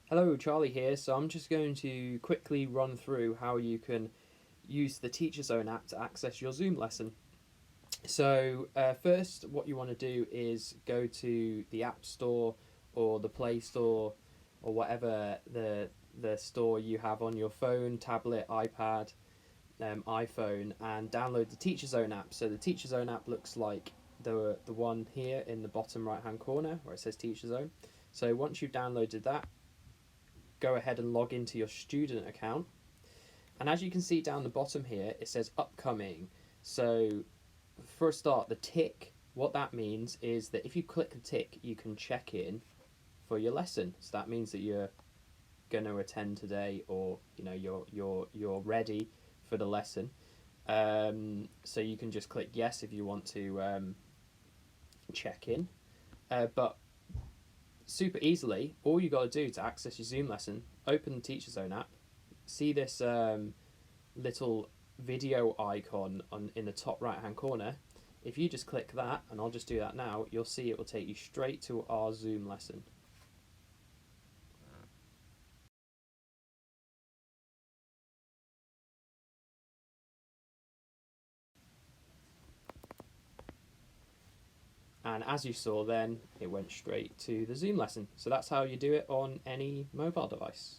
Hello, Charlie here. So I'm just going to quickly run through how you can use the TeacherZone app to access your Zoom lesson. So first, what you want to do is go to the App Store or the Play Store or whatever the store you have on your phone, tablet, iPad, iPhone, and download the TeacherZone app. So the TeacherZone app looks like the one here in the bottom right hand corner where it says TeacherZone. So once you've downloaded that, go ahead and log into your student account. And as you can see down the bottom here, it says upcoming. So for a start, the tick, what that means is that if you click the tick, you can check in for your lesson. So that means that you're going to attend today, or you're ready for the lesson. So you can just click yes if you want to check in. But super easily, all you got to do to access your Zoom lesson, open the TeacherZone app, see this little video icon in the top right hand corner. If you just click that, and I'll just do that now, you'll see it will take you straight to our Zoom lesson. And as you saw then, it went straight to the Zoom lesson. So that's how you do it on any mobile device.